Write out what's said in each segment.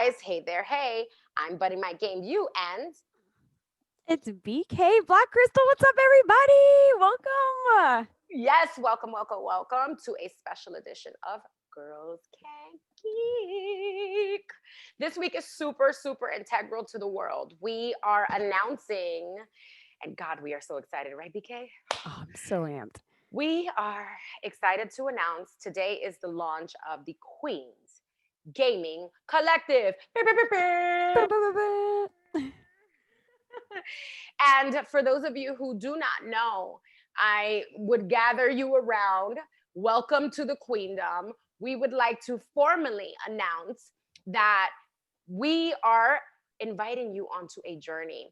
guys. Hey there, hey. I'm Buddy My Game You and It's BK Black Crystal. What's up, everybody? Welcome. yes, welcome, welcome, welcome to a special edition of Girls Can Geek. This week is super, super integral to the world. We are announcing, and God, we are so excited, right, BK? Oh, I'm so amped. We are excited to announce today is the launch of the Queens Gaming Collective. Beep, beep, beep, beep. And for those of you who do not know, I would gather you around. Welcome to the Queendom. We would like to formally announce that we are inviting you onto a journey.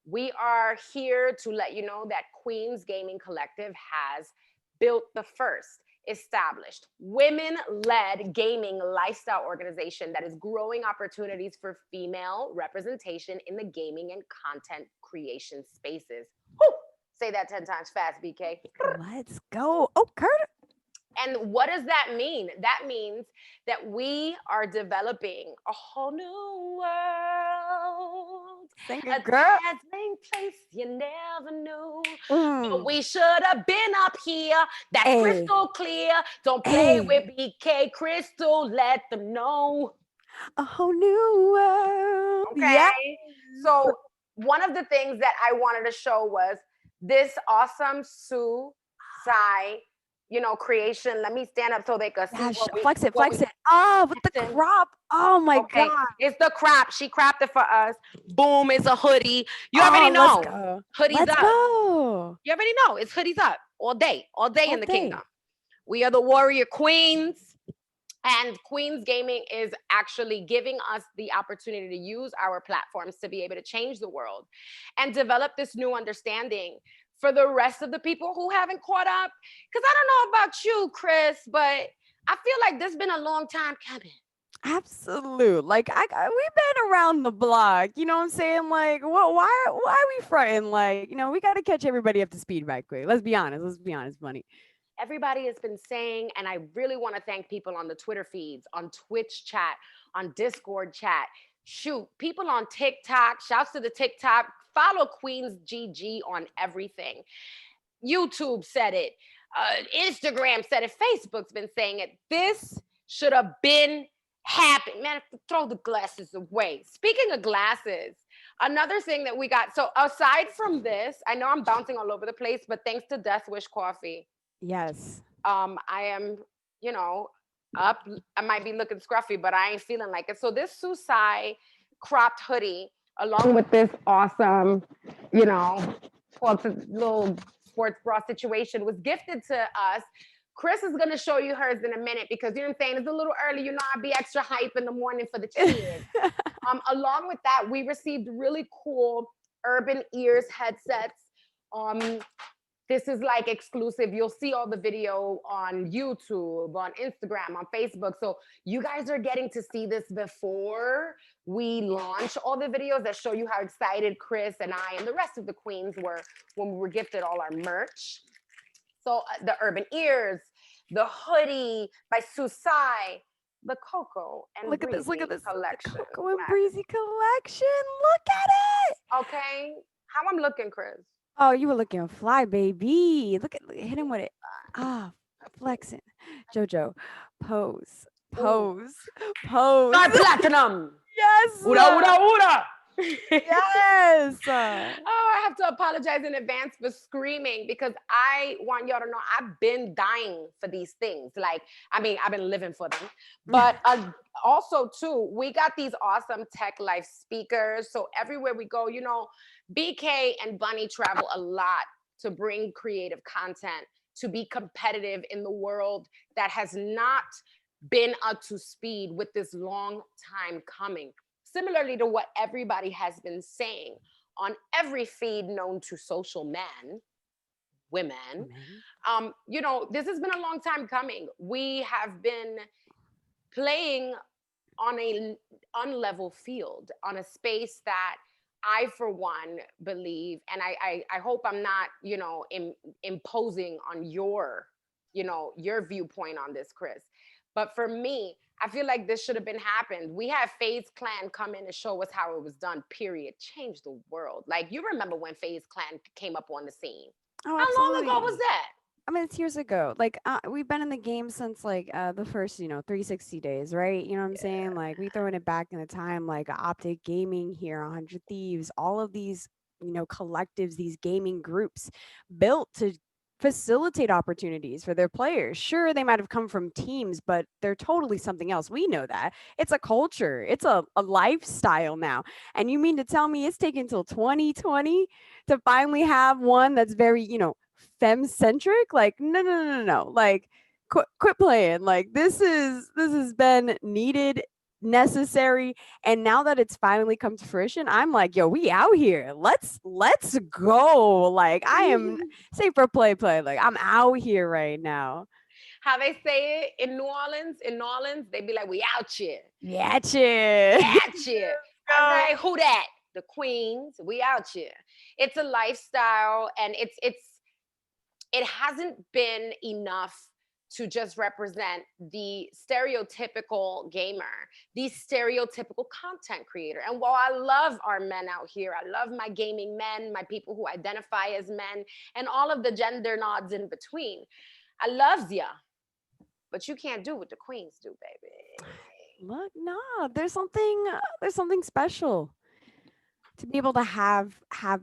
We are here to let you know that Queens Gaming Collective has built the first established women-led gaming lifestyle organization that is growing opportunities for female representation in the gaming and content creation spaces. Whew! Say that 10 times fast, BK. Let's go. Oh, Kurt. And what does that mean? That means that we are developing a whole new world, Sing a it, girl. dazzling place you never knew. But Mm. we should have been up here, that Hey, crystal clear. Don't play hey. with BK Crystal, let them know. A whole new world. Yes. Okay. So, one of the things that I wanted to show was this awesome Sue Sai, creation. Let me stand up so they can see Yeah, what we flex it, what we flex it. Oh, with the fixing. crop. Oh my Okay, God. it's the crop. She cropped it for us. Boom, it's a hoodie. You already Oh, let's know. go. Hoodies Let's up. go. You already know. It's hoodies up all day All in the kingdom. day. We are the warrior queens. And Queens Gaming is actually giving us the opportunity to use our platforms to be able to change the world and develop this new understanding for the rest of the people who haven't caught up. Because I don't know about you, Chris, but I feel like this has been a long time coming. Absolute. Like we've been around the block. You know what I'm saying? Like, what? Why are we fronting? Like, we got to catch everybody up to speed right quick. Let's be honest. Let's be honest, Bunny. Everybody has been saying, and I really want to thank people on the Twitter feeds, on Twitch chat, on Discord chat. Shoot, people on TikTok, shouts to the TikTok, follow Queens GG on everything. YouTube said it, Instagram said it, Facebook's been saying it. This should have been happening. Man, throw the glasses away. Speaking of glasses, another thing that we got. So aside from this, I know I'm bouncing all over the place, but thanks to Death Wish Coffee, Yes. I am, you know, up. I might be looking scruffy, but I ain't feeling like it. So this Susai cropped hoodie, along with this awesome, you know, little sports bra situation, was gifted to us. Chris is gonna show you hers in a minute because you know what I'm saying. It's a little early, I'd be extra hype in the morning for the kids. Along with that, we received really cool Urban Ears headsets. Um, this is like exclusive. You'll see all the video on YouTube, on Instagram, on Facebook. So you guys are getting to see this before we launch all the videos that show you how excited Chris and I and the rest of the queens were when we were gifted all our merch. So the Urban Ears, the hoodie by Susai, the Coco and Look at this. Look Breezy at this. The collection. Coco and Breezy collection. Look at it. Okay, how I'm looking, Chris? Oh, you were looking fly, baby. Hit him with it. Ah, flexing. Jojo, pose, Ooh. pose, pose. Star Platinum. Yes. Ura, ura, ura. Yes. Oh, I have to apologize in advance for screaming because I want y'all to know I've been dying for these things. Like, I mean, I've been living for them. But also, too, we got these awesome Tech Life speakers. So everywhere we go, BK and Bunny travel a lot to bring creative content, to be competitive in the world that has not been up to speed with this long time coming. Similarly to what everybody has been saying on every feed known to social men, women, this has been a long time coming. We have been playing on a unlevel field, on a space that I, for one, believe, and I hope I'm not, imposing on your viewpoint on this, Chris. But for me, I feel like this should have been happened. We had FaZe Clan come in and show us how it was done, period. Change the world. Like, you remember when FaZe Clan came up on the scene. Oh, How long ago absolutely. was that? I mean, it's years ago. Like, we've been in the game since like the first, 360 days, right? You know what I'm saying? Like, we throwing it back in the time, like Optic Gaming here, 100 Thieves, all of these, collectives, these gaming groups built to facilitate opportunities for their players. Sure, they might have come from teams, but they're totally something else. We know that. It's a culture, it's a lifestyle now. And you mean to tell me it's taken until 2020 to finally have one that's very, fem centric? Like, no, no, no, no, no. Like, quit playing. Like, this has been needed, necessary, and now that it's finally come to fruition, I'm like, yo, we out here. Let's go. Like, I am say for play. Like, I'm out here right now. How they say it in New Orleans? In New Orleans, they be like, we out here. Yeah, We chill. out here. All Go. right, who that? The queens. We out here. It's a lifestyle, and it hasn't been enough to just represent the stereotypical gamer, the stereotypical content creator. And while I love our men out here, I love my gaming men, my people who identify as men, and all of the gender nods in between. I loves ya, but you can't do what the queens do, baby. Look, no, there's something special to be able to have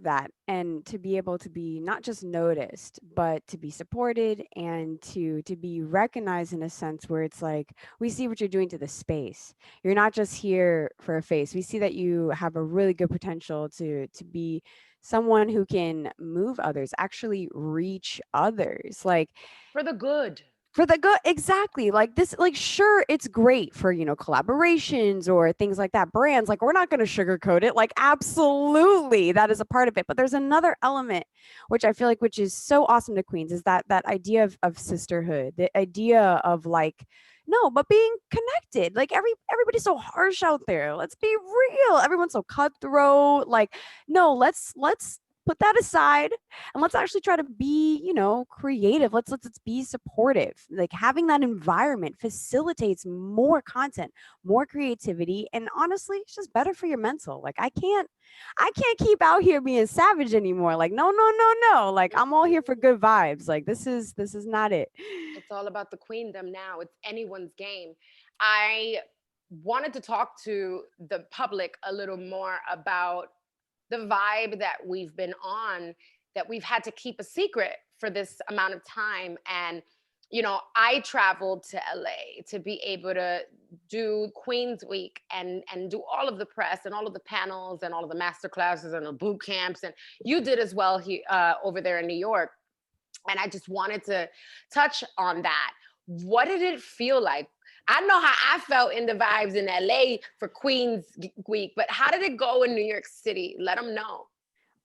that, and to be able to be not just noticed, but to be supported, and to be recognized in a sense where it's like, we see what you're doing to the space. You're not just here for a face. We see that you have a really good potential to be someone who can move others, actually reach others. Like, For the good. for the good, exactly. Like, this, like, sure, it's great for, collaborations or things like that, brands. Like, we're not going to sugarcoat it. Like, absolutely, that is a part of it. But there's another element which I feel like, which is so awesome to queens, is that idea of sisterhood, the idea of, like, no, but being connected. Like, everybody's so harsh out there. Let's be real. Everyone's so cutthroat. Like, no, let's put that aside, and let's actually try to be, creative. Let's be supportive. Like, having that environment facilitates more content, more creativity, and honestly, it's just better for your mental. Like, I can't keep out here being savage anymore. Like, no, no, no, no. Like, I'm all here for good vibes. Like, this is not it. It's all about the queendom now. It's anyone's game. I wanted to talk to the public a little more about the vibe that we've been on, that we've had to keep a secret for this amount of time. And, I traveled to LA to be able to do Queens Week and do all of the press and all of the panels and all of the master classes and the boot camps. And you did as well here over there in New York. And I just wanted to touch on that. What did it feel like? I know how I felt in the vibes in LA for Queens Week, but how did it go in New York City? Let them know.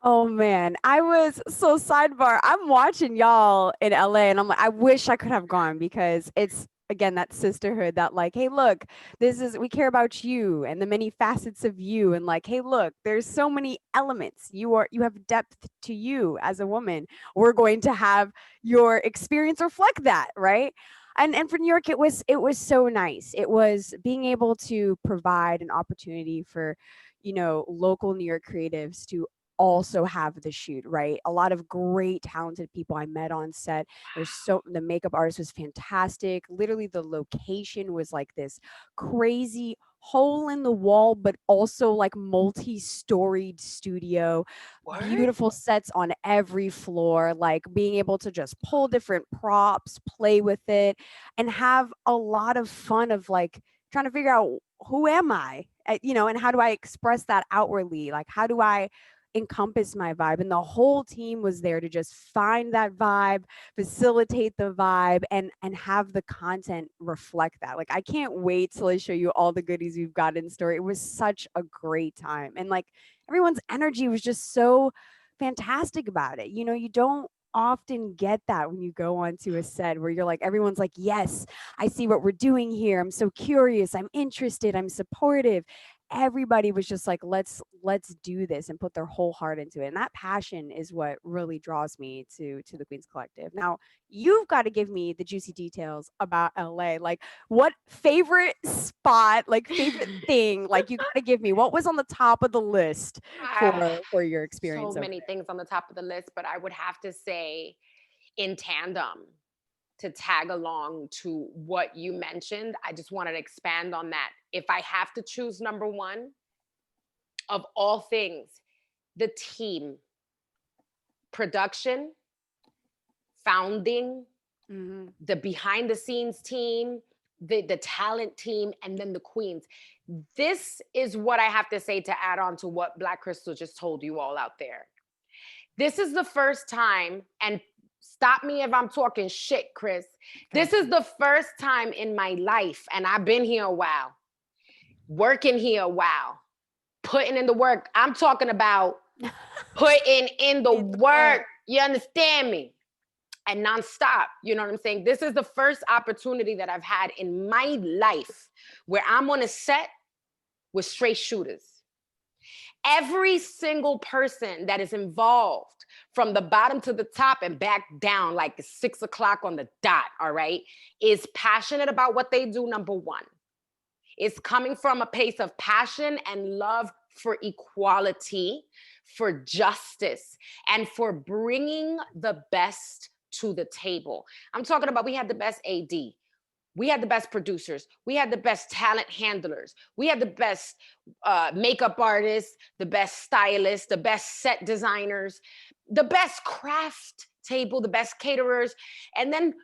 Oh man, I was so sidebar. I'm watching y'all in LA, and I'm like, I wish I could have gone, because it's, again, that sisterhood, that, like, hey, look, we care about you and the many facets of you, and, like, hey, look, there's so many elements. You have depth to you as a woman. We're going to have your experience reflect that, right? And for New York, it was so nice. It was being able to provide an opportunity for, local New York creatives to also have the shoot, right? A lot of great talented people I met on set. The makeup artist was fantastic. Literally, the location was like this crazy hole in the wall, but also like multi-storied studio, What? beautiful sets on every floor, like being able to just pull different props, play with it, and have a lot of fun of, like, trying to figure out, who am I? And how do I express that outwardly? Like, how do I encompass my vibe? And the whole team was there to just find that vibe, facilitate the vibe, and have the content reflect that. Like, I can't wait till I show you all the goodies we've got in store. It was such a great time, and, like, everyone's energy was just so fantastic about it. You don't often get that when you go onto a set where you're like, everyone's like, yes, I see what we're doing here. I'm so curious. I'm interested. I'm supportive. everybody was just like, let's do this and put their whole heart into it. And that passion is what really draws me to the Queens Collective. Now, you've got to give me the juicy details about LA. Like, what favorite spot, like favorite thing, like you got to give me what was on the top of the list Ah, for your so experience over many things on the top of the list, but I would have to say in tandem to tag along to what you mentioned. I just wanted to expand on that. If I have to choose number one of all things, the team, production, founding, there? Hmm. the behind the scenes team, the talent team, and then the queens. This is what I have to say to add on to what Black Crystal just told you all out there. This is the first time, and stop me if I'm talking shit, Chris. This is the first time in my life, and I've been here a while, working here a while, putting in the work. I'm talking about putting in the In the work. work. You understand me? And nonstop. You know what I'm saying? This is the first opportunity that I've had in my life where I'm on a set with straight shooters. Every single person that is involved from the bottom to the top and back down, like 6 o'clock on the dot, all right, is passionate about what they do, number one. It's coming from a place of passion and love for equality, for justice, and for bringing the best to the table. I'm talking about we had the best AD. We had the best producers. We had the best talent handlers. We had the best makeup artists, the best stylists, the best set designers, the best craft table, the best caterers. And then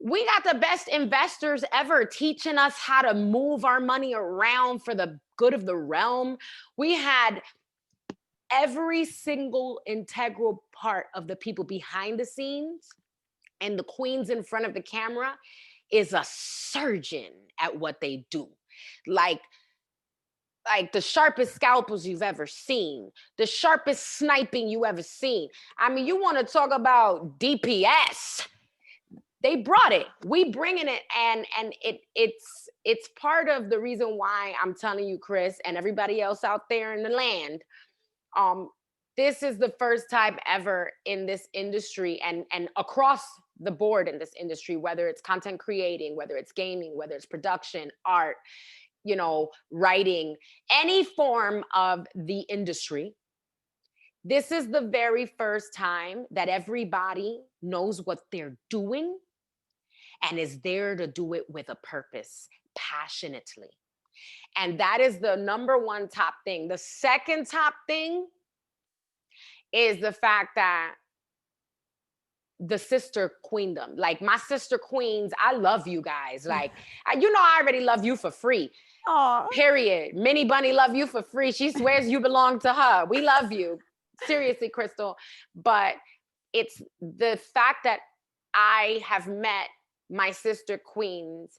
we got the best investors ever teaching us how to move our money around for the good of the realm. We had every single integral part of the people behind the scenes, and the queens in front of the camera is a surgeon at what they do. Like like the sharpest scalpels you've ever seen, the sharpest sniping you ever seen. I mean, you want to talk about DPS? They brought it. We bringing it, and it's part of the reason why I'm telling you, Chris, and everybody else out there in the land. Um, this is the first time ever in this industry, and across the board in this industry, whether it's content creating, whether it's gaming, whether it's production, art, writing, any form of the industry. This is the very first time that everybody knows what they're doing and is there to do it with a purpose, passionately. And that is the number one top thing. The second top thing is the fact that the sister queendom, like my sister queens, I love you guys. Like, I already love you for free. Oh, Period. Minnie Bunny love you for free. She swears you belong to her. We love you. Seriously, Krystel. But it's the fact that I have met my sister queens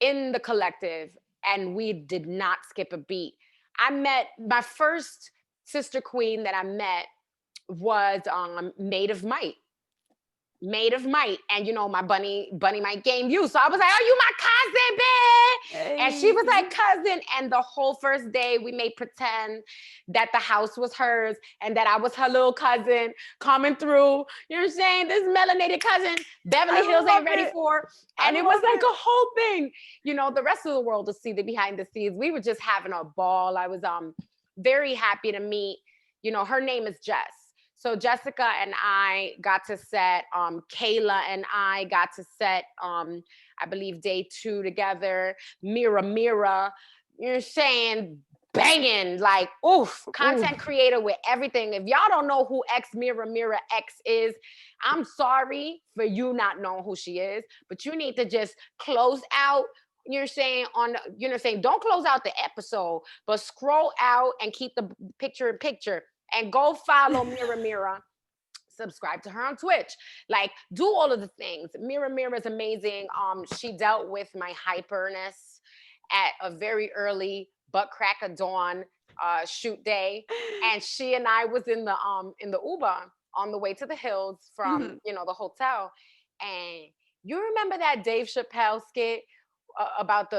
in the collective and we did not skip a beat. I met my first sister queen that I met was Maid of Might. Made of Might. And my bunny might game you. So I was like, oh, you my cousin, bitch. And she was like, cousin. And the whole first day we made pretend that the house was hers and that I was her little cousin coming through. You know what I'm saying? This melanated cousin, Beverly Hills ain't ready for. And it was like a whole thing. The rest of the world to see the behind the scenes. We were just having a ball. I was very happy to meet, her name is Jess. So Jessica and I got to set, Kayla and I got to set, I believe day 2 together, Mira, you're saying banging, like, oof, content creator with everything. If y'all don't know who Mira X is, I'm sorry for you not knowing who she is, but you need to just close out, don't close out the episode, but scroll out and keep the picture in picture. And go follow Mira. Subscribe to her on Twitch. Like, do all of the things. Mira is amazing. She dealt with my hyperness at a very early butt crack of dawn shoot day, and she and I was in the Uber on the way to the hills from the hotel. And you remember that Dave Chappelle skit about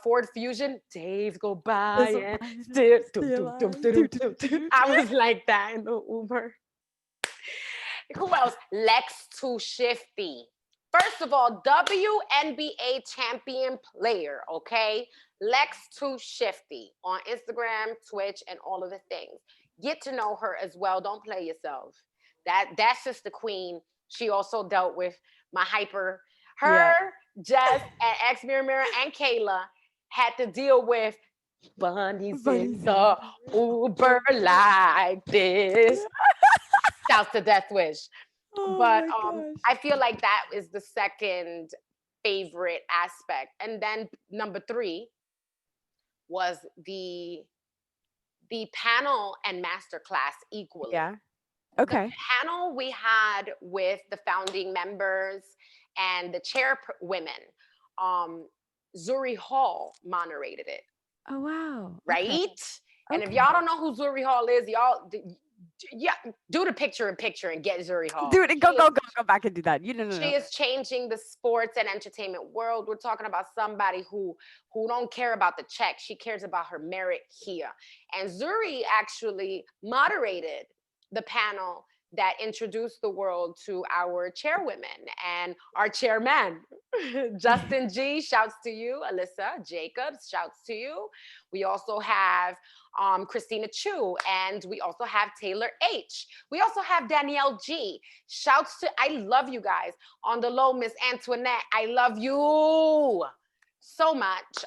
Ford Fusion. Days go by There's a and fire, still. still alive. Do, do, do, do, I do. was like that in the Uber. Who else? Lex Too Shifty. First of all, WNBA champion player, okay? Lex Too Shifty on Instagram, Twitch, and all of the things. Get to know her as well. Don't play yourself. That's just the queen. She also dealt with my hyper. Her, Yeah. Jess, and X Mirror Mirror, and Kayla had to deal with bunnies in Bunnies the Uber like this. Shouts to Death Wish. Oh But my gosh. I feel like that is the second favorite aspect. And then number three was the panel and masterclass equally. Yeah. The Okay. panel we had with the founding members and the chairwomen, um, Zuri Hall moderated it, Oh wow. Okay. right? And if Okay. y'all don't know who Zuri Hall is, y'all, yeah, do the picture in picture and get Zuri Hall. Dude, go go go go back and do that. You no. She is changing the sports and entertainment world. We're talking about somebody who don't care about the check. She cares about her merit here. And Zuri actually moderated the panel that introduced the world to our chairwomen and our chairman. Justin G, shouts to you. Alyssa Jacobs, shouts to you. We also have Christina Chu, and we also have Taylor H. We also have Danielle G. Shouts to, I love you guys. On the low, Miss Antoinette, I love you so much.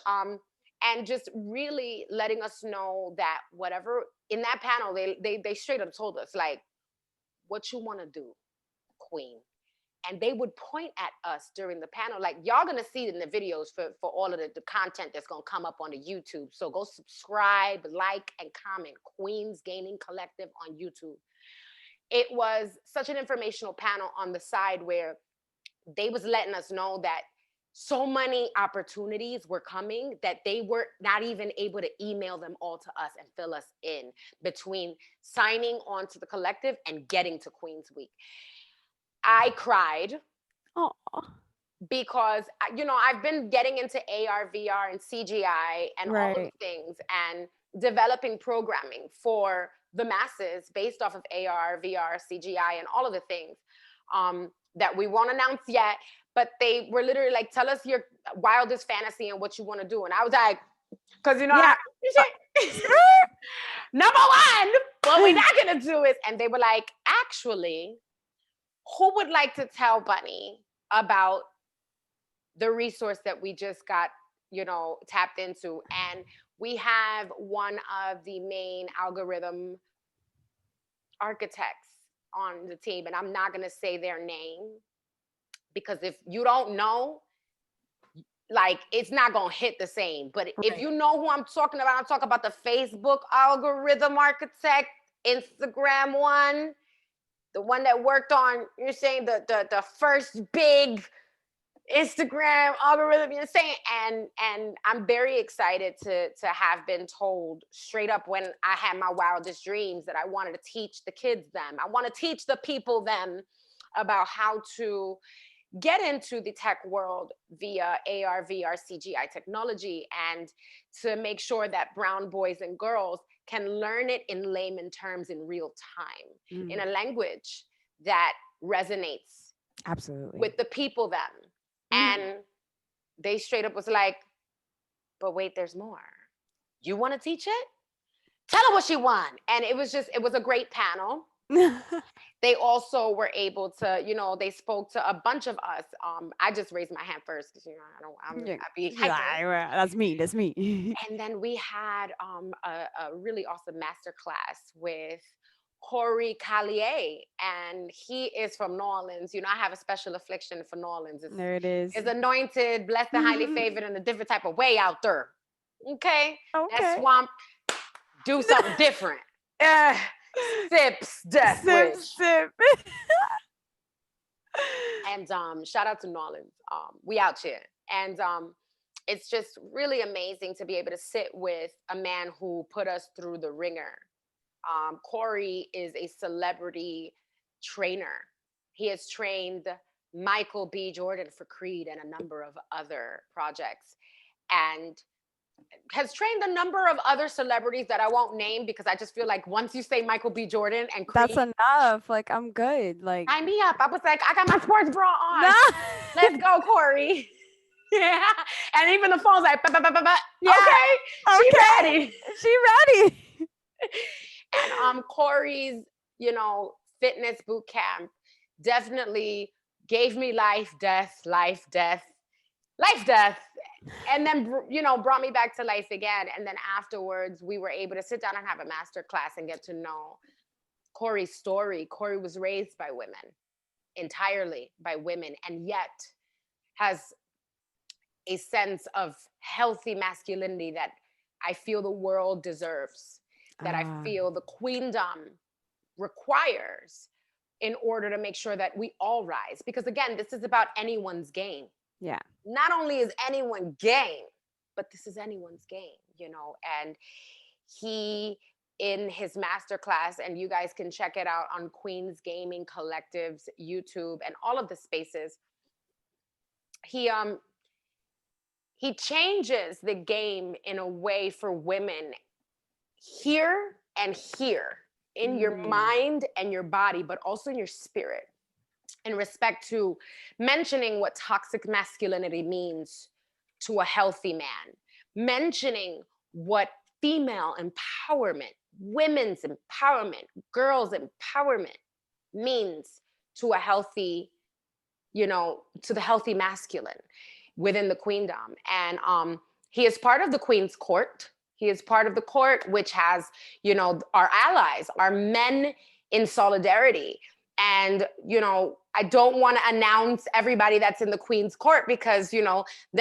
And just really letting us know that whatever in that panel, they straight up told us like, what you want to do, queen. And they would point at us during the panel, like y'all gonna see it in the videos for all of the content that's gonna come up on the YouTube. So go subscribe, like, and comment. Queens Gaming Collective on YouTube. It was such an informational panel on the side where they was letting us know that so many opportunities were coming that they were not even able to email them all to us and fill us in between signing on to the collective and getting to Queens Week. I cried Oh. because I've been getting into AR, VR, and CGI and all of Right. the things and developing programming for the masses based off of AR, VR, CGI, and all of the things that we won't announce yet. But they were literally like, "Tell us your wildest fantasy and what you want to do." And I was like, "Cause Yeah. number one, what we're not gonna do is," and they were like, "Actually, who would like to tell Bunny about the resource that we just got, tapped into?" And we have one of the main algorithm architects on the team, and I'm not going to say their name because if you don't know, like it's not going to hit the same. But if you know who I'm talking about, I'm talking about the Facebook algorithm architect, Instagram one, the one that worked on, you're saying the first big Instagram algorithm, you're saying, and I'm very excited to have been told straight up when I had my wildest dreams that I wanted to teach the kids them. I want to teach the people them about how to get into the tech world via AR, VR, CGI technology, and to make sure that brown boys and girls can learn it in layman terms in real time, in a language that resonates Absolutely. with the people them. And they straight up was like, "But wait, there's more. You want to teach it? Tell her what she want." And it was a great panel. They also were able to, they spoke to a bunch of us. I just raised my hand first because I be hyper. That's me. That's me. And then we had a really awesome master class with Corey Callier, and he is from New Orleans. I have a special affliction for New Orleans. There it is. It's anointed, blessed, and highly favored in a different type of way out there. Okay? That Okay. swamp, do something different. Sips, death wish. Sip. And shout out to New Orleans. We out here. And it's just really amazing to be able to sit with a man who put us through the ringer. Corey is a celebrity trainer. He has trained Michael B. Jordan for Creed and a number of other projects, and has trained a number of other celebrities that I won't name because I just feel like once you say Michael B. Jordan and That's Creed, enough. Like, I'm good. Like, sign me up. I was like, I got my sports bra no. on. Let's go, Corey. Yeah. And even the phone's like, Yeah. okay, she Okay. ready. She ready. And Corey's, fitness boot camp definitely gave me life, death, life, death, life, death. And then, brought me back to life again. And then afterwards, we were able to sit down and have a master class and get to know Corey's story. Corey was raised by women, entirely by women, and yet has a sense of healthy masculinity that I feel the world deserves, that I feel the queendom requires in order to make sure that we all rise. Because again, this is about anyone's game. Yeah. Not only is anyone game, but this is anyone's game, and he, in his masterclass, and you guys can check it out on Queens Gaming Collective's YouTube and all of the spaces, he changes the game in a way for women here and here in your mind and your body, but also in your spirit, in respect to mentioning what toxic masculinity means to a healthy man, mentioning what female empowerment, women's empowerment, girls' empowerment means to a healthy, to the healthy masculine within the queendom. And he is part of the Queen's Court. He is part of the court, which has, our allies, our men in solidarity. And, I don't want to announce everybody that's in the Queen's Court because, then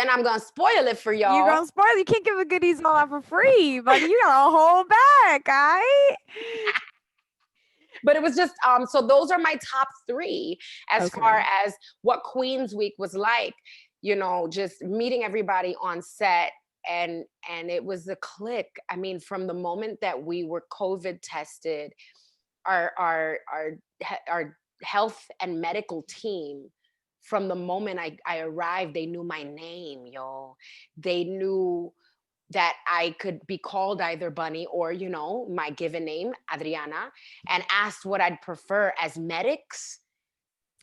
I'm going to spoil it for y'all. You're going to spoil it. You can't give the goodies all out for free, but you got to hold back, all right? But it was just, so those are my top 3 as far as what Queen's Week was like, just meeting everybody on set. And it was a click. I mean, from the moment that we were COVID tested, our health and medical team, from the moment I arrived, they knew my name, yo. They knew that I could be called either Bunny or, my given name, Adriana, and asked what I'd prefer as medics.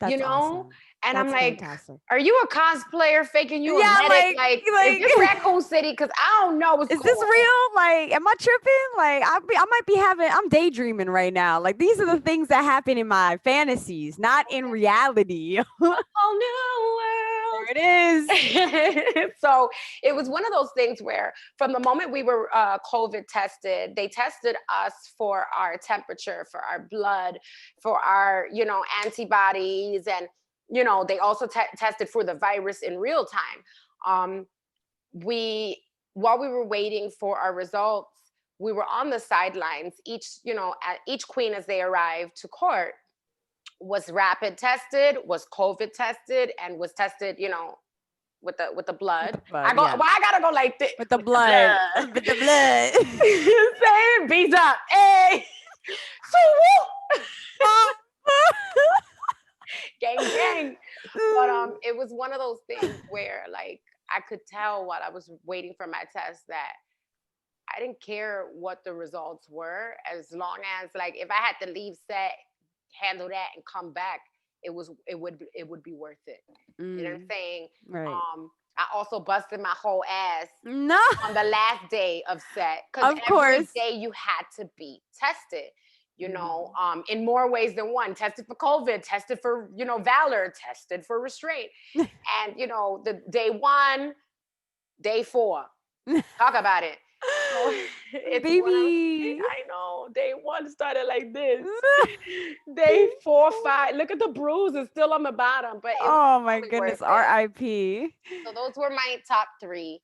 That's awesome. And that's I'm like, fantastic. are you a cosplayer faking you a medic? Like, is this Raccoon City? Because I don't know. Is this real? Like, am I tripping? Like, I might be I'm daydreaming right now. Like, these are the things that happen in my fantasies, not in reality. Whole new world. There it is. So it was one of those things where from the moment we were COVID tested, they tested us for our temperature, for our blood, for our, antibodies, and they also tested for the virus in real time. While we were waiting for our results, we were on the sidelines. Each queen, as they arrived to court, was rapid tested, was COVID tested, and was tested, with the blood. Why I gotta go like this? With the blood. With the blood. Say beats up. Hey. So gang, gang. But it was one of those things where, like, I could tell while I was waiting for my test that I didn't care what the results were, as long as, like, if I had to leave set, handle that, and come back, it would be worth it. You know what I'm saying? Right. I also busted my whole ass on the last day of set, because every day you had to be tested. In more ways than one. Tested for COVID, tested for, valor, tested for restraint. And, the day 1, day 4. Talk about it. So it's baby. I know. Day 1 started like this. Day 4, 5. Look at the bruise. It's still on the bottom. But oh my goodness, R.I.P. So those were my top 3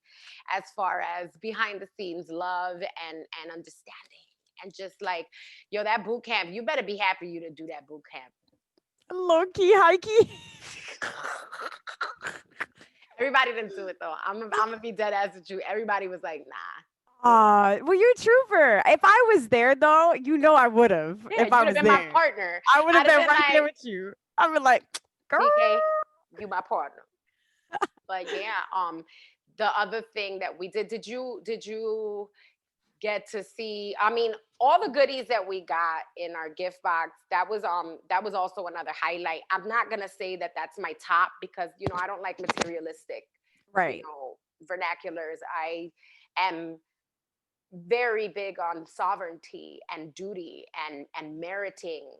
as far as behind the scenes love and understanding. And just like, yo, that boot camp, you better be happy you to do that boot camp. Low key, high key. Everybody didn't do it though. I'm gonna be dead ass with you. Everybody was like, nah. Well, you're a trooper. If I was there though, I would have. Yeah, if I was been there, my partner. I would have been right there with you. I would like, girl. PK, You my partner. But yeah, the other thing that we did you get to see, I mean, all the goodies that we got in our gift box, that was also another highlight. I'm not going to say that that's my top because, I don't like materialistic, Right. vernaculars. I am very big on sovereignty and duty and meriting,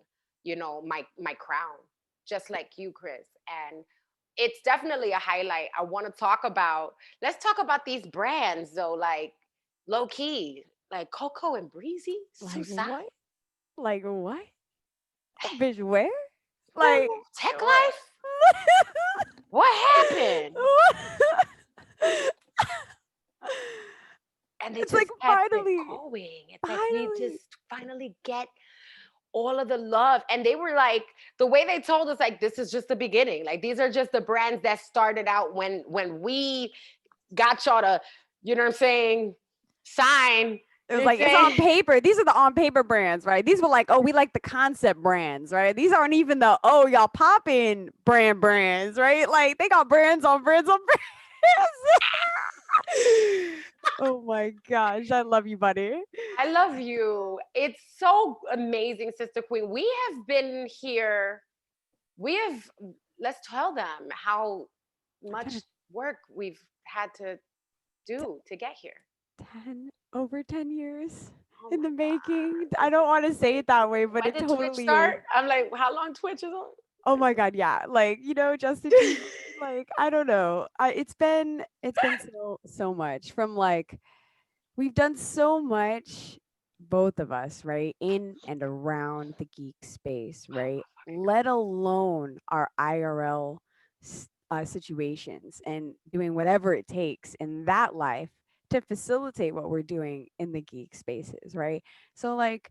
my crown, just like you, Chris. And it's definitely a highlight. I want to talk about. Let's talk about these brands though, like low key, like Coco and Breezy, Like Susa, what? Like what? Bitch, where? Like Tech what? Life. What happened? And they It's like just kept it finally, going. It's like we finally. just finally get all of the love. And they were like, the way they told us, like, this is just the beginning. Like, these are just the brands that started out when we got y'all to, you know what I'm saying, sign. It You was know like what I'm it's saying? on paper. These are the on paper brands, right? These were like, oh, we like the concept brands, right? These aren't even the oh y'all popping brands, right? Like they got brands on brands on brands. Oh my gosh, I love you, buddy. I love you. It's so amazing, Sister Queen. We have been here. We have, let's tell them how much work we've had to do to get here. 10 over 10 years Oh in my the making. God. I It's don't want to say it that way, but when it did Twitch totally is. start? I'm like, how long Twitch is on? Oh my god, yeah. Like, Justin TV, like I don't know. It's been so much from like we've done so much, both of us, right? In and around the geek space, right? Let alone our IRL situations and doing whatever it takes in that life to facilitate what we're doing in the geek spaces, right? So like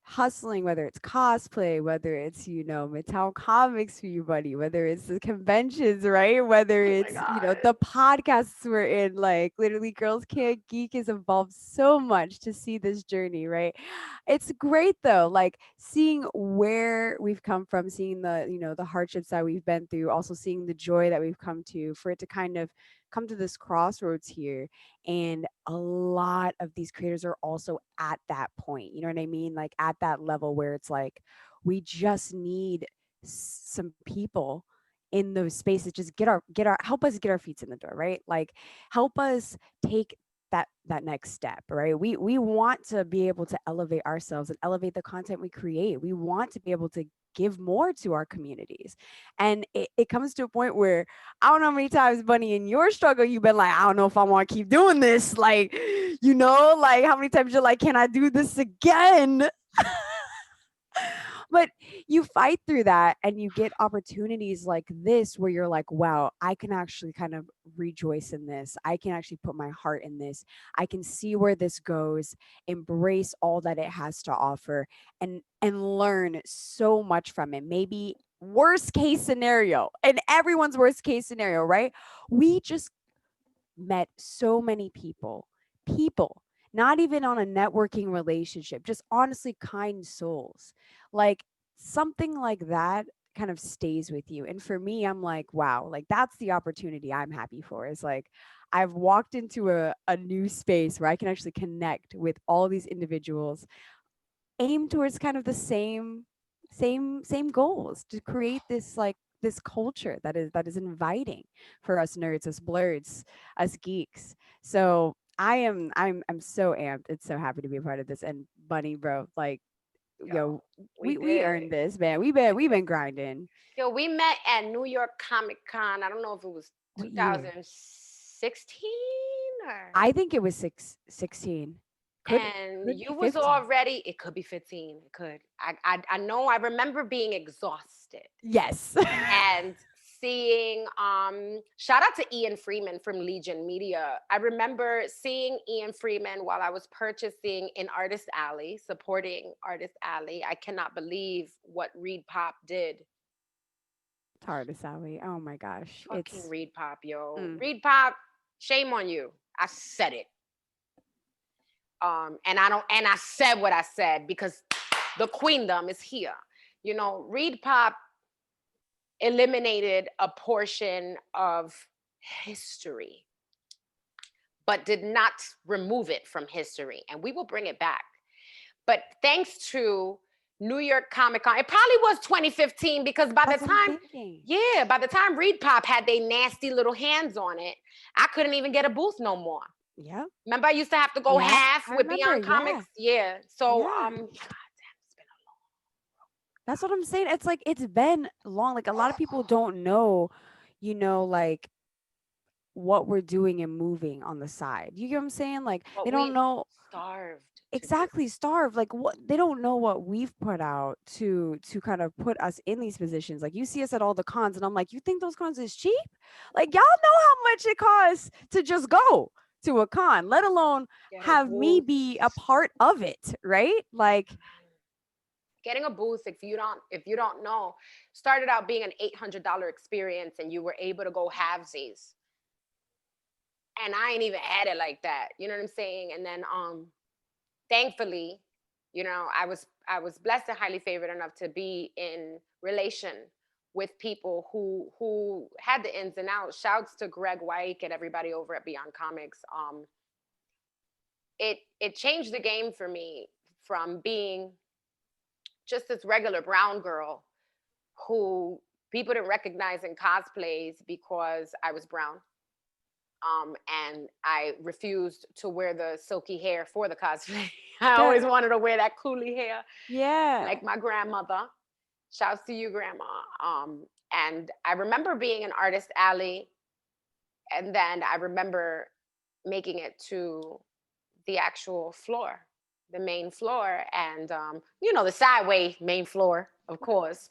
hustling, whether it's cosplay, whether it's, Mattel Comics for you, buddy, whether it's the conventions, right? Whether Oh my it's, God. the podcasts we're in, like literally Girls Can't Geek has evolved so much to see this journey, right? It's great though, like seeing where we've come from, seeing the hardships that we've been through, also seeing the joy that we've come to, for it to kind of come to this crossroads here. And a lot of these creators are also at that point, you know what I mean? Like at that level where it's like, we just need some people in those spaces, just help us get our feet in the door, right? Like help us take that next step, right? We want to be able to elevate ourselves and elevate the content we create. We want to be able to give more to our communities. And it comes to a point where I don't know how many times, Bunny, in your struggle, you've been like, I don't know if I want to keep doing this. Like, like how many times you're like, can I do this again? But you fight through that and you get opportunities like this where you're like, wow, I can actually kind of rejoice in this. I can actually put my heart in this. I can see where this goes, embrace all that it has to offer, and learn so much from it. Maybe worst case scenario, and everyone's worst case scenario, right? We just met so many people, not even on a networking relationship, just honestly kind souls. Like something like that kind of stays with you. And for me, I'm like, wow, like that's the opportunity I'm happy for, is like I've walked into a new space where I can actually connect with all these individuals, aim towards kind of the same goals, to create this culture that is inviting for us nerds, us blurs, us geeks. So I'm so amped and so happy to be a part of this. And Bunny, bro, like, Yo, we we did. earned this, man. We've been grinding. Yo, we met at New York Comic Con. I don't know if it was What year? 2016 or, I think it was 16. and Could you be was 15. already, it could be 15. It could. I know, I remember being exhausted Yes. and seeing, shout out to Ian Freeman from Legion Media. I remember seeing Ian Freeman while I was purchasing in Artist Alley, supporting Artist Alley. I cannot believe what Reed Pop did. It's hard to Sally. Oh my gosh. Fucking Reed Pop, yo. Mm. Reed Pop, shame on you. I said it. And I said what I said because the queendom is here. Reed Pop, eliminated a portion of history, but did not remove it from history. And we will bring it back. But thanks to New York Comic Con, it probably was 2015 because by That's the what I'm time, thinking. yeah, by the time Reed Pop had they nasty little hands on it, I couldn't even get a booth no more. Yeah. Remember, I used to have to go Yeah. half I with remember. Beyond Yeah. Comics. Yeah. So, Yeah. God damn, it's been That's what I'm saying. It's like it's been long. Like a lot of people don't know, like what we're doing and moving on the side. You get what I'm saying? Like they but don't we know starved to do. exactly starve. Like what they don't know what we've put out to kind of put us in these positions. Like you see us at all the cons, and I'm like, you think those cons is cheap? Like y'all know how much it costs to just go to a con, let alone Get a have me booth. be a part of it, right? Like Getting a booth, if you don't know, started out being an $800 experience, and you were able to go halvesies. And I ain't even had it like that. You know what I'm saying? And then thankfully, I was blessed and highly favored enough to be in relation with people who had the ins and outs. Shouts to Greg White and everybody over at Beyond Comics. It changed the game for me from being just this regular brown girl who people didn't recognize in cosplays because I was brown. And I refused to wear the silky hair for the cosplay. I the always wanted to wear that coolie hair yeah. like my grandmother. Shouts to you, grandma. And I remember being in Artist Alley, and then I remember making it to the actual floor, the main floor, and the sideway main floor, of course.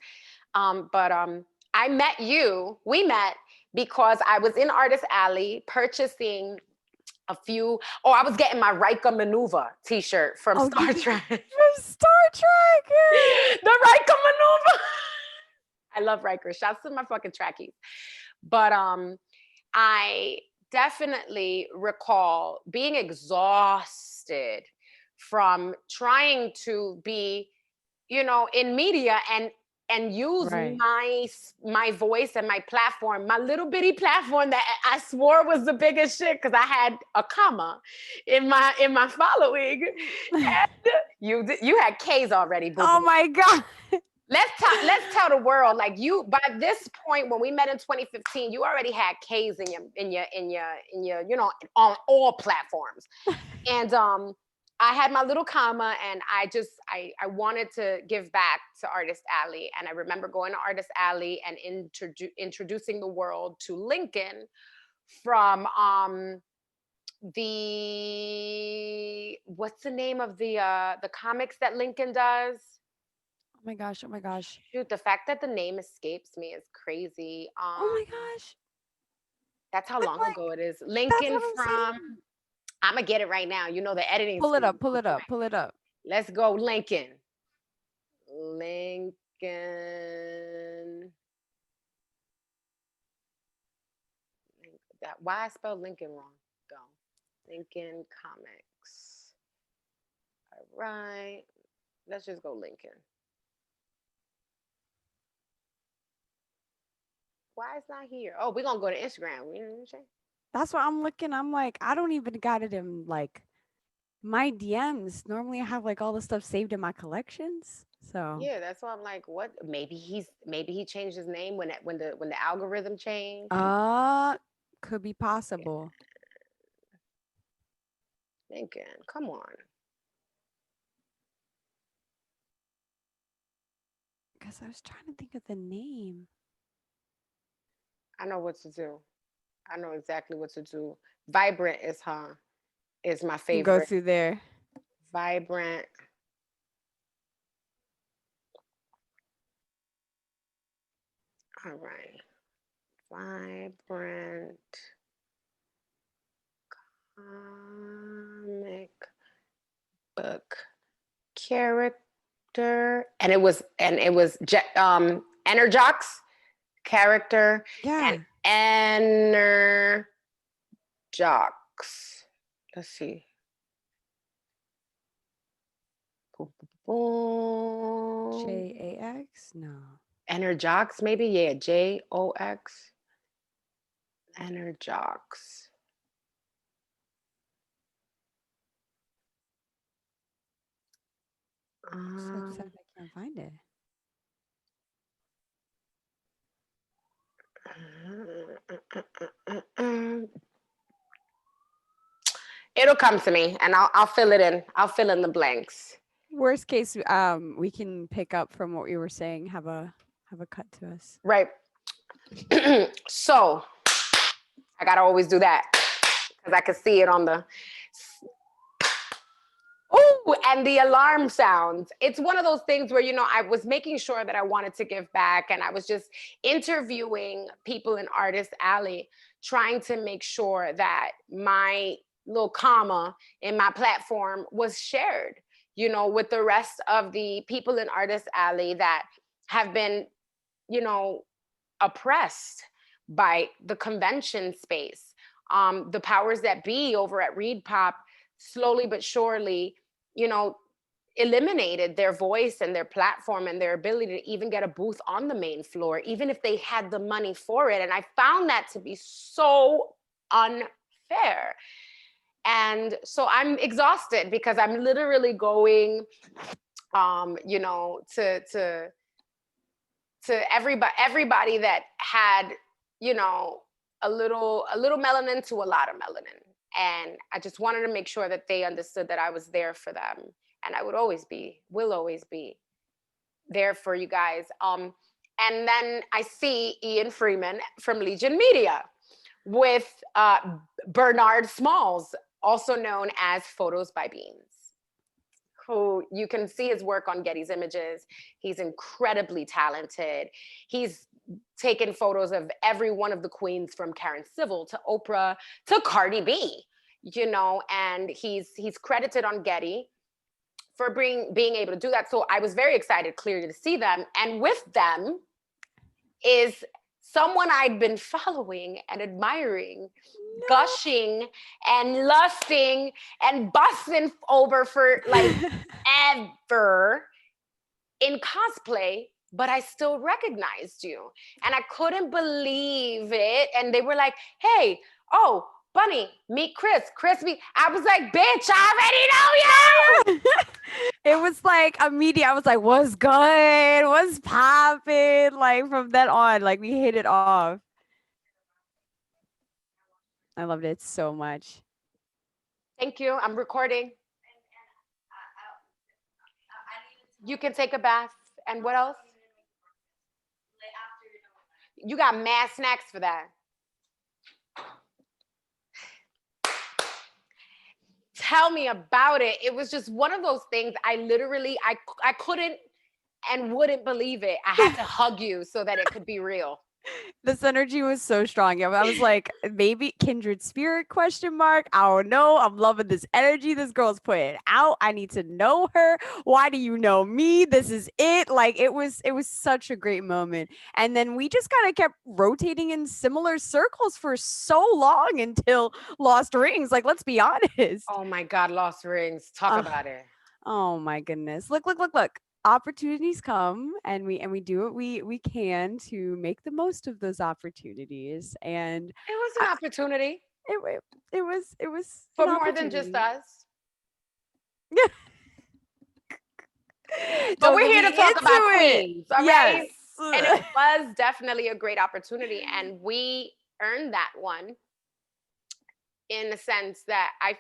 But I met you. We met because I was in Artist Alley purchasing a few. Oh, I was getting my Rika Maneuver T-shirt from Oh, Star did you Trek. from Star Trek? Yeah. The Rika Maneuver. I love Riker. Shouts to my fucking trackies. But I definitely recall being exhausted from trying to be, in media and use Right. my voice and my platform, my little bitty platform that I swore was the biggest shit because I had a comma in my following. And you had K's already, boo Oh boo. my god. Let's tell the world, like, you, by this point when we met in 2015, you already had K's in your on all platforms. And I had my little comma, and I wanted to give back to Artist Alley. And I remember going to Artist Alley and introducing the world to Lincoln from the what's the name of the comics that Lincoln does? Oh my gosh. Oh my gosh. Shoot, the fact that the name escapes me is crazy. Oh my gosh. That's how I'm long like, ago it is. that's Lincoln what I'm from, saying. I'm gonna get it right now. The editing Pull it skills up. Pull on it up. point. Pull it up. Let's go, Lincoln. Lincoln. That why I spelled Lincoln wrong? Go. Lincoln Comics. All right. Let's just go Lincoln. Why it's not here? Oh, we're gonna go to Instagram. You know what I'm saying? That's what I'm looking. I'm like, I don't even got it in like my DMs. Normally I have like all the stuff saved in my collections. So Yeah, that's why I'm like, what? Maybe he changed his name when the algorithm changed. uh could be possible. Lincoln, come on. Because I was trying to think of the name. I know what to do. I know exactly what to do. Vibrant is my Go favorite. through there. Vibrant. All right. Vibrant comic book character, and it was Enerjox character and Yeah. Enerjox. Let's see. Boom, boom, boom. JAX? No. Energox, maybe? Yeah, Jox. Energox. So upset Um, I can't find it. it'll come to me and I'll fill it in. I'll fill in the blanks. Worst case, we can pick up from what you were saying. Have a cut to us. Right. So I gotta always do that because I can see it on the. Oh, and the alarm sounds. It's one of those things where, I was making sure that I wanted to give back and I was just interviewing people in Artist Alley, trying to make sure that my little comma in my platform was shared, with the rest of the people in Artist Alley that have been, you know, oppressed by the convention space. The powers that be over at Reed Pop slowly but surely, you know, eliminated their voice and their platform and their ability to even get a booth on the main floor, even if they had the money for it. And I found that to be so unfair. And so I'm exhausted because I'm literally going, to everybody that had, you know, a little melanin to a lot of melanin. And I just wanted to make sure that they understood that I was there for them. And I will always be there for you guys. And then I see Ian Freeman from Legion Media with Bernard Smalls, also known as Photos by Beans, who you can see his work on Getty's Images. He's incredibly talented. He's taken photos of every one of the queens from Karen Civil to Oprah to Cardi B, and he's credited on Getty for being able to do that. So I was very excited, clearly, to see them. And with them is someone I'd been following and admiring, gushing and lusting and busting over for like ever in cosplay, but I still recognized you. And I couldn't believe it. And they were like, hey, oh, Bunny, meet Chris. I was like, bitch, I already know you. It was like immediate. I was like, "What's good? What's popping?" Like from then on, like we hit it off. I loved it so much. Thank you. I'm recording. You can take a bath. And what else? You got mad snacks for that. Tell me about it. It was just one of those things. I couldn't and wouldn't believe it. I had to hug you so that it could be real. This energy was so strong. I was like, maybe kindred spirit question mark. I don't know. I'm loving this energy this girl's putting out. I need to know her. Why do you know me? This is it. Like it was such a great moment. And then we just kind of kept rotating in similar circles for so long until Lost Rings. Like, let's be honest. Oh my God, Lost Rings. Talk about it. Oh my goodness. Look. Opportunities come and we do what we can to make the most of those opportunities. And It was I, an opportunity it was for an more than just opportunity. us. But Don't we're get here me to talk about into it. queens, all Yes. right? And it was definitely a great opportunity. And we earned that one in the sense that I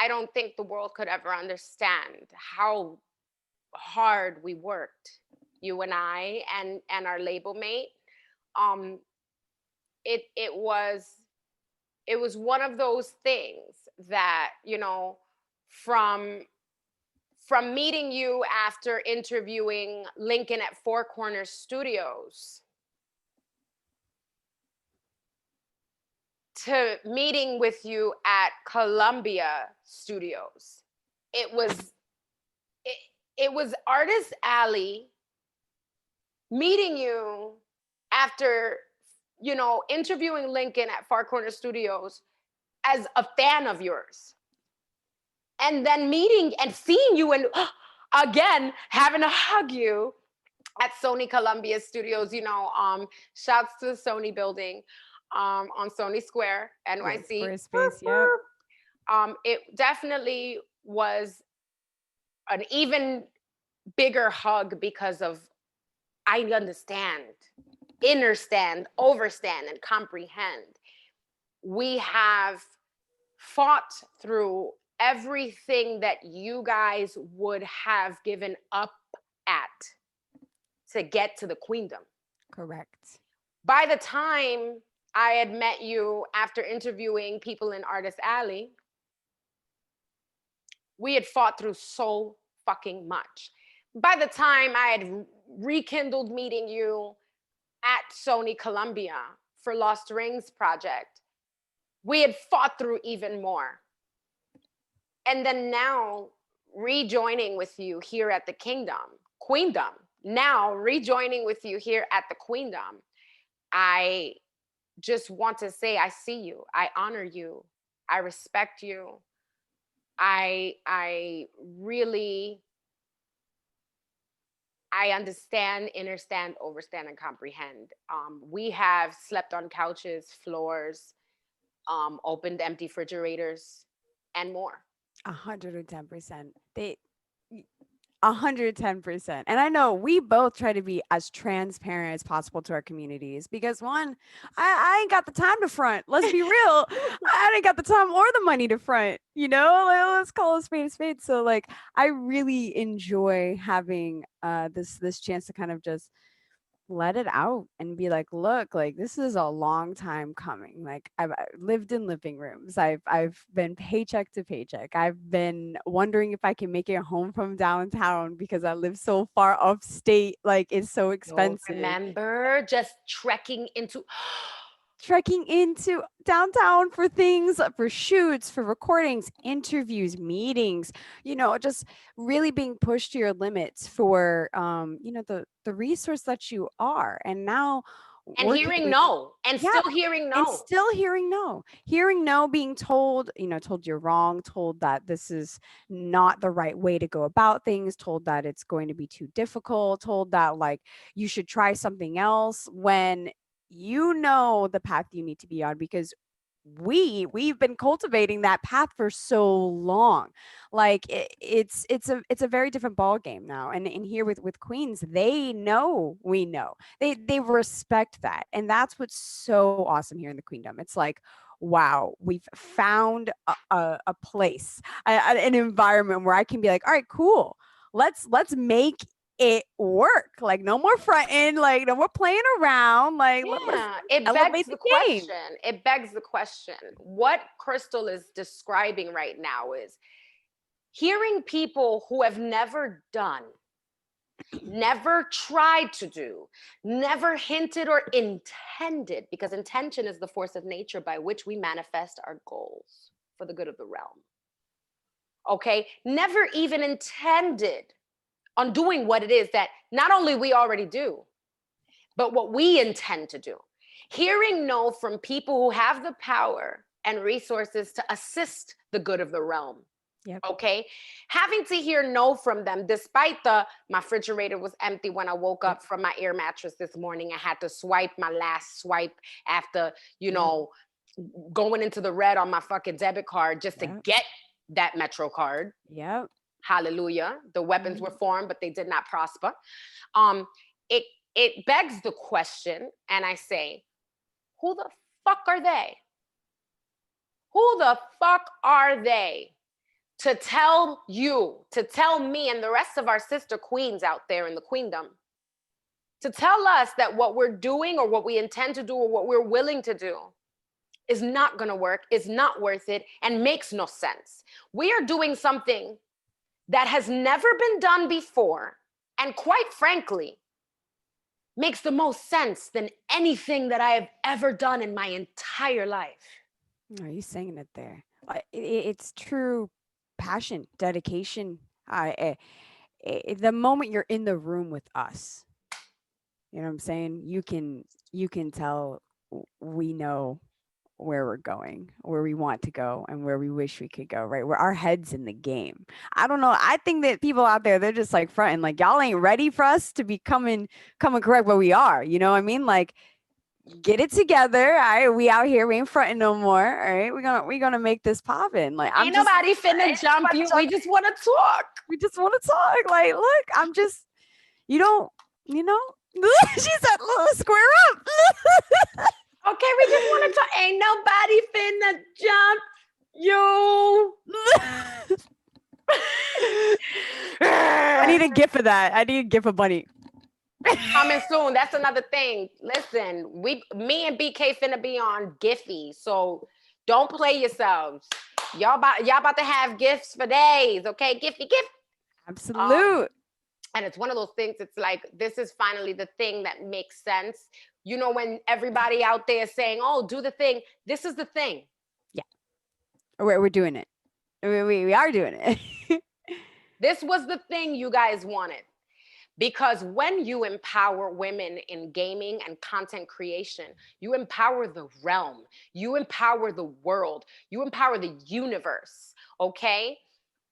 don't think the world could ever understand how hard we worked, you and I and our label mate. Um, it was one of those things that, from meeting you after interviewing Lincoln at Four Corners Studios to meeting with you at Columbia Studios. It was it, it was Artist Alley meeting you after, interviewing Lincoln at Far Corner Studios as a fan of yours. And then meeting and seeing you and again, having to hug you at Sony Columbia Studios. Shouts to the Sony building on Sony Square, Yes, NYC. Squarespace. Yep. It definitely was an even bigger hug because of I understand, understand, overstand, and comprehend. We have fought through everything that you guys would have given up at to get to the queendom. Correct. By the time I had met you after interviewing people in Artist Alley, we had fought through so fucking much. By the time I had rekindled meeting you at Sony Columbia for Lost Rings project, we had fought through even more. And then now rejoining with you here at the Queendom, now rejoining with you here at the Queendom, I just want to say I see you. I honor you. I respect you. I really I understand, understand, overstand, and comprehend. We have slept on couches, floors, opened empty refrigerators, and more. 110%. 110%. And I know we both try to be as transparent as possible to our communities because one, I ain't got the time to front. Let's be real. I ain't got the time or the money to front, like, let's call a spade a spade. So like I really enjoy having this chance to kind of just let it out and be like, look, like this is a long time coming. Like I've lived in living rooms. I've been paycheck to paycheck. I've been wondering if I can make it home from downtown because I live so far upstate. Like it's so You'll expensive. remember just trekking into Trekking into downtown for things, for shoots, for recordings, interviews, meetings, just really being pushed to your limits for the resource that you are. And now and working hearing with, no and yeah, still hearing and no. still hearing no, being told, told you're wrong, told that this is not the right way to go about things, told that it's going to be too difficult, told that like you should try something else when the path you need to be on because we've been cultivating that path for so long. Like it's a very different ball game now. And here with queens, they know we know, they respect that, and that's what's so awesome here in the queendom. It's like, wow, we've found a place, an environment where I can be like, all right, cool, let's make it work. Like no more fronting, like no more playing around, like let's Yeah, it begs elevate the the game. question. It begs the question. What Krystel is describing right now is hearing people who have never done, never tried to do, never hinted or intended, because intention is the force of nature by which we manifest our goals for the good of the realm. Okay? Never even intended on doing what it is that not only we already do, but what we intend to do. Hearing no from people who have the power and resources to assist the good of the realm. Yep. Okay. Having to hear no from them, despite my refrigerator was empty when I woke up from my air mattress this morning. I had to swipe my last swipe after, going into the red on my fucking debit card just to get that Metro card. Yep. Hallelujah. The weapons were formed, but they did not prosper. It it begs the question, and I say, who the fuck are they? Who the fuck are they to tell you, to tell me and the rest of our sister queens out there in the queendom, to tell us that what we're doing or what we intend to do or what we're willing to do is not going to work, is not worth it, and makes no sense. We are doing something that has never been done before, and quite frankly, makes the most sense than anything that I have ever done in my entire life. Are you saying it there? It's true passion, dedication. The moment you're in the room with us, you know what I'm saying? You can tell we know where we're going, where we want to go, and where we wish we could go, right? Where our heads in the game. I don't know. I think that people out there, they're just like fronting, like y'all ain't ready for us to be coming correct, but we are. You know what I mean? Like get it together. All right, we out here, we ain't fronting no more. All right, we're gonna make this poppin'. Like I'm Ain't just nobody finna jump you. We just want to talk. we just want to talk. Like, look, I'm just you don't you know. She said, "Square up." Okay, we just want to talk. Ain't nobody finna jump you. I need a gift for that. I need a gift for Bunny. Coming soon. That's another thing. Listen, me and BK finna be on Giphy, so don't play yourselves. Y'all about to have gifts for days, okay? Giphy, gift. Absolute. And it's one of those things. It's like this is finally the thing that makes sense. You know, when everybody out there is saying, "Oh, do the thing," this is the thing. Yeah, we're doing it. We are doing it. This was the thing you guys wanted. Because when you empower women in gaming and content creation, you empower the realm, you empower the world, you empower the universe, okay?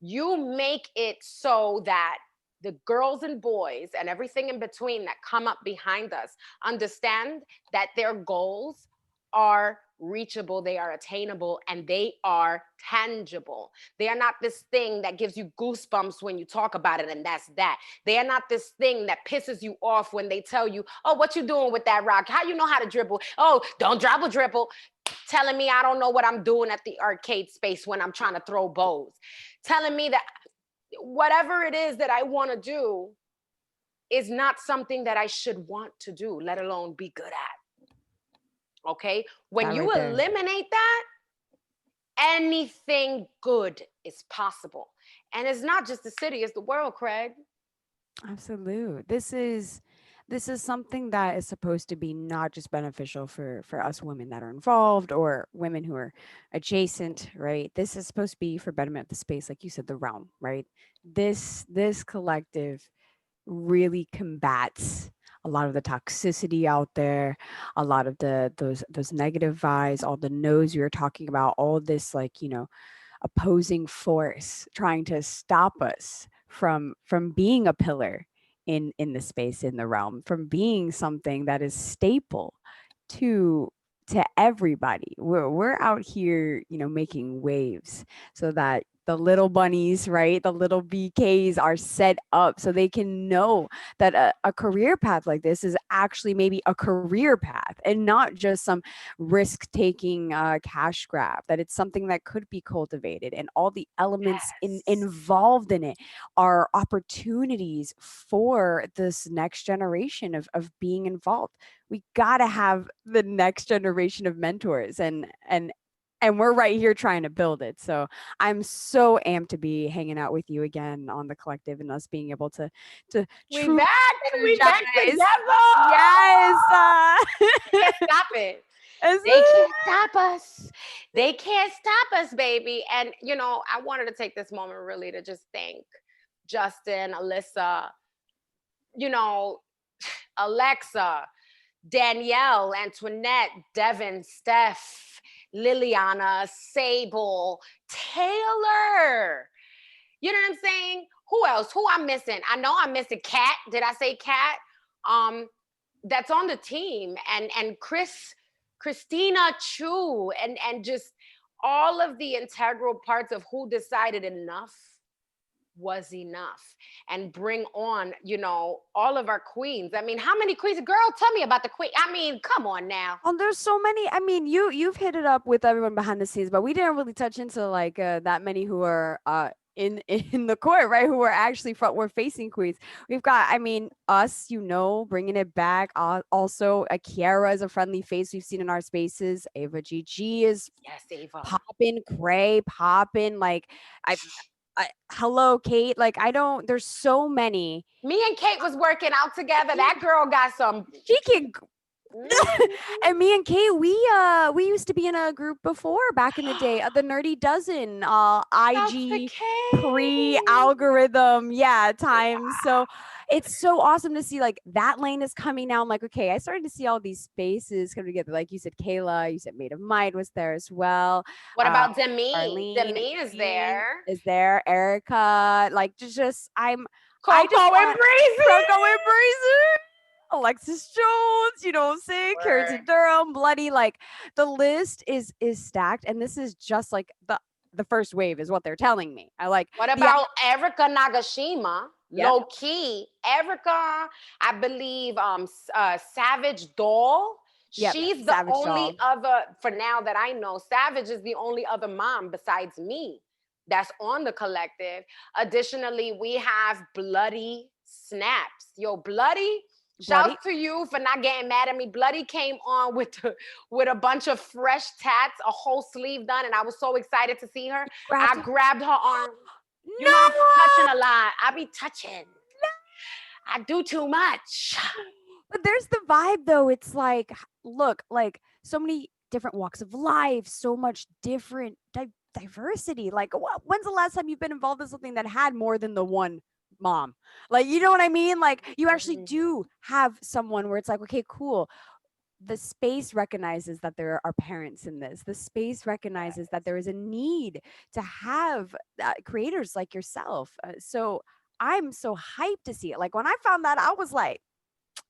You make it so that the girls and boys and everything in between that come up behind us understand that their goals are reachable, they are attainable, and they are tangible. They are not this thing that gives you goosebumps when you talk about it, and that's that. They are not this thing that pisses you off when they tell you, "Oh, what you doing with that rock? How you know how to dribble? Oh, don't dribble." Telling me I don't know what I'm doing at the arcade space when I'm trying to throw bows. Telling me that whatever it is that I want to do is not something that I should want to do, let alone be good at. Okay? When That you right there. eliminate that, anything good is possible. And it's not just the city, it's the world, Craig. Absolute. This is something that is supposed to be not just beneficial for us women that are involved or women who are adjacent, right? This is supposed to be for betterment of the space, like you said, the realm, right? This collective really combats a lot of the toxicity out there, a lot of those negative vibes, all the no's you were talking about, all this like, opposing force trying to stop us from being a pillar in the space, in the realm, from being something that is staple to everybody. We're out here, making waves so that the little bunnies, right, the little BKs are set up so they can know that a career path like this is actually maybe a career path and not just some risk taking cash grab, that it's something that could be cultivated, and all the elements Yes. involved in it are opportunities for this next generation of being involved. We got to have the next generation of mentors, and we're right here trying to build it. So I'm so amped to be hanging out with you again on the collective and us being able to We truly back. We back energize. together. Yes. Can't stop it. Is They it? can't stop us. They can't stop us, baby. And I wanted to take this moment really to just thank Justin, Alyssa, you know, Alexa, Danielle, Antoinette, Devin, Steph, Liliana, Sable, Taylor. You know what I'm saying? Who else? Who I'm missing? I know I'm missing Kat. Did I say Kat? Um, that's on the team, and Christina Chu, and just all of the integral parts of who decided enough was enough, and bring on all of our queens. I mean, how many queens? Girl, tell me about the queen. I mean, come on now. Oh, there's so many. I mean, you've hit it up with everyone behind the scenes, but we didn't really touch into like that many who are in in the court, right? Who are actually front we're facing queens. We've got, I mean, us, bringing it back. Also, Kiara is a friendly face we've seen in our spaces. Ava GG is Yes, Ava. popping, Cray popping. Like, hello, Kate. Like, I don't. There's so many. Me and Kate was working out together. That girl got some. She can. And me and Kate, we used to be in a group before back in the day, the Nerdy Dozen, That's the IG case. pre-algorithm, yeah, times. So it's so awesome to see like that lane is coming now. I'm like, okay, I started to see all these spaces come together. Like you said, Kayla, you said Maid of Might was there as well. What Uh, about Demi? Arlene Demi is Queen there. is there. Erica, like I just Coco and want Breezy. Coco and Breezy. Alexis Jones, you know what I'm saying? Carrington Word. Durham, Bloody, like the list is stacked, and this is just like the first wave is what they're telling me. I like What the about Erica Nagashima? yep, Low key, Erica, I believe, Savage Doll. yep, She's the Savage only Doll. other, for now that I know, Savage is the only other mom besides me that's on the collective. Additionally, we have Bloody Snaps. Yo, Bloody, shouts Bloody. to you for not getting mad at me. Bloody came on with a bunch of fresh tats, a whole sleeve done, and I was so excited to see her. Grabbed I her. grabbed her arm. You know, I'm touching No! a lot. I be touching. I do too much. But there's the vibe though. It's like, look, like so many different walks of life, so much different diversity. Like, when's the last time you've been involved in something that had more than the one mom? Like, you know what I mean? Like, you actually do have someone where it's like, okay, cool. The space recognizes that there are parents in this. The space recognizes that there is a need to have creators like yourself. So I'm so hyped to see it. Like when I found that, I was like,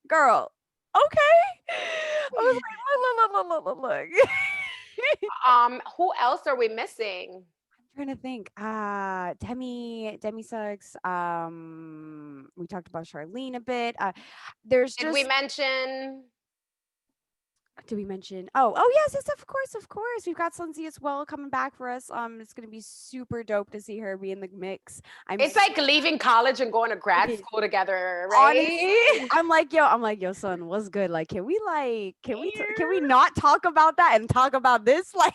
girl, okay. I was like, look, look, look, look, look, look. Who else are we missing? I'm trying to think. Demi sucks. We talked about Charlene a bit. There's Did we just mention did we mention? Oh yes, yes, of course, of course. We've got Sunzi as well coming back for us. It's gonna be super dope to see her be in the mix. I'm it's so like leaving college and going to grad excited. school together, Honestly, right? I'm like, yo, son, what's good? Like, can we not talk about that and talk about this? Like,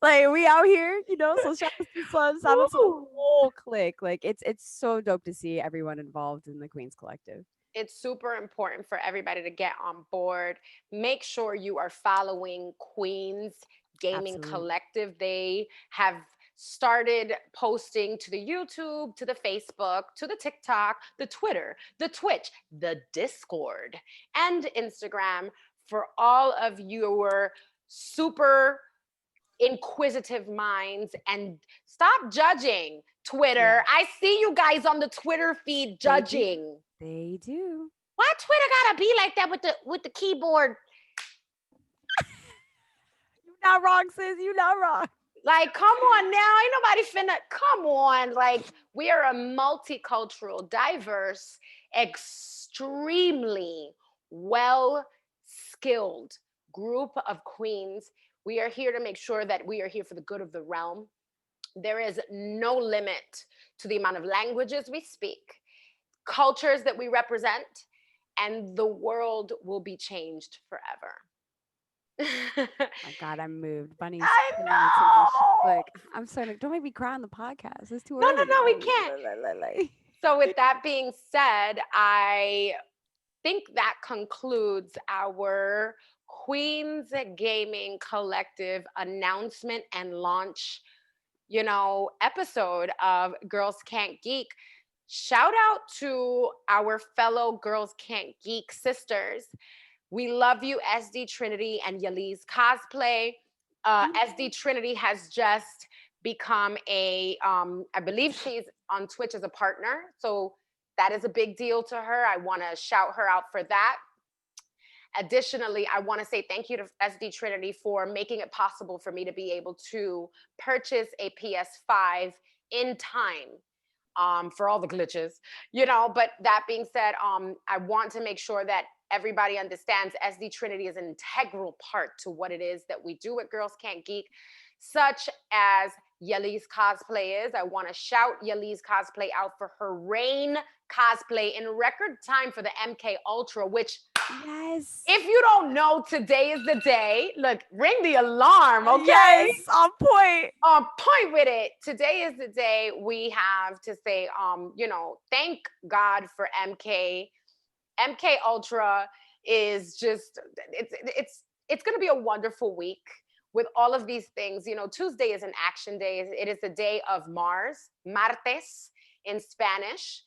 like we out here, you know? So shout out to Sun, shout out to the Woo. whole clique. Like, it's so dope to see everyone involved in the Queens Collective. It's super important for everybody to get on board. Make sure you are following Queens Gaming Absolutely. Collective. They have started posting to the YouTube, to the Facebook, to the TikTok, the Twitter, the Twitch, the Discord, and Instagram for all of your super inquisitive minds, and stop judging Yeah, Twitter. I see you guys on the Twitter feed they do. judging. They do. Why Twitter gotta be like that with the keyboard? You not wrong, sis. You not wrong. Like, come on now. Ain't nobody finna come on. Like, we are a multicultural, diverse, extremely well skilled group of queens. We are here to make sure that we are here for the good of the realm. There is no limit to the amount of languages we speak, cultures that we represent, and the world will be changed forever. My God, I'm moved. Bunny's I turning into me. know. Like, I'm starting. Don't make me cry on the podcast. It's too No, no, early. no, we can't. So, with that being said, I think that concludes our Queens Gaming Collective announcement and launch, episode of Girls Can't Geek. Shout out to our fellow Girls Can't Geek sisters. We love you, SD Trinity and Yaliz Cosplay. SD Trinity has just become I believe she's on Twitch as a partner. So that is a big deal to her. I want to shout her out for that. Additionally, I want to say thank you to SD Trinity for making it possible for me to be able to purchase a PS5 in time, for all the glitches, But that being said, I want to make sure that everybody understands SD Trinity is an integral part to what it is that we do at Girls Can't Geek, such as Yali's cosplay is. I want to shout Yali's cosplay out for her Rain cosplay in record time for the MK Ultra, which, Yes. if you don't know, today is the day. Look, ring the alarm, okay? Yes, on point. On point with it. Today is the day we have to say, thank God for MK Ultra. is just it's going to be a wonderful week with all of these things. You know, Tuesday is an action day. It is the day of Mars. Martes in Spanish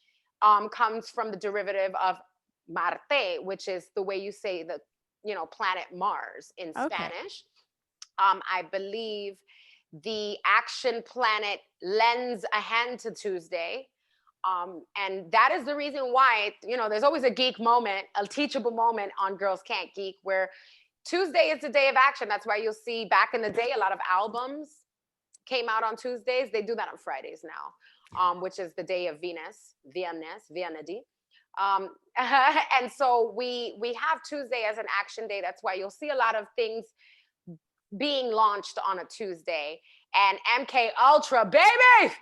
comes from the derivative of Marte, which is the way you say the, you know, planet Mars in Okay. Spanish. I believe the action planet lends a hand to Tuesday. And that is the reason why, you know, there's always a geek moment, a teachable moment on Girls Can't Geek, where Tuesday is the day of action. That's why you'll see back in the day, a lot of albums came out on Tuesdays. They do that on Fridays now, which is the day of Venus, Viernes, Viernedi. And so we have Tuesday as an action day. That's why you'll see a lot of things being launched on a Tuesday. And MK Ultra, baby!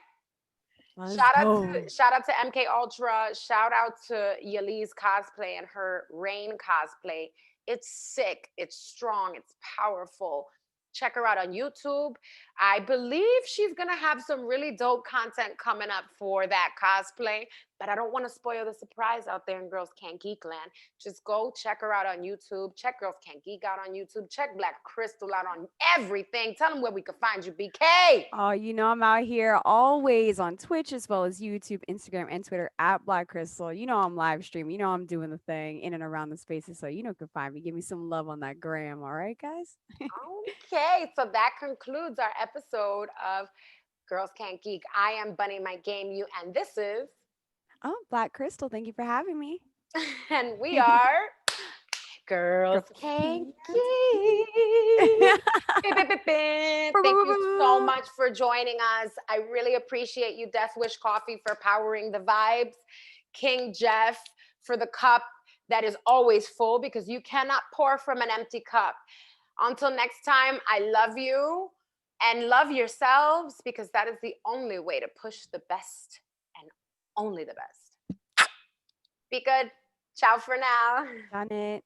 Let's go. Shout out to MK Ultra. Shout out to Yali's cosplay and her Rain cosplay. It's sick. It's strong. It's powerful. Check her out on YouTube. I believe she's gonna have some really dope content coming up for that cosplay, but I don't want to spoil the surprise out there in Girls Can't Geek Land. Just go check her out on YouTube. Check Girls Can't Geek out on YouTube. Check Black Krystel out on everything. Tell them where we can find you, BK. Oh, you know I'm out here always on Twitch as well as YouTube, Instagram, and Twitter at Black Krystel. You know I'm live streaming. You know I'm doing the thing in and around the spaces, so you know you can find me. Give me some love on that gram, all right, guys? Okay, so that concludes our episode of Girls Can't Geek. I am Bunny My Game You, and this is, Oh, Black Krystel, thank you for having me. and we are Girls Girl, Can't can't Geek. Thank you so much for joining us. I really appreciate you, Death Wish Coffee, for powering the vibes. King Jeff for the cup that is always full, because you cannot pour from an empty cup. Until next time, I love you and love yourselves, because that is the only way to push the best and only the best. Be good. Ciao for now. Done it.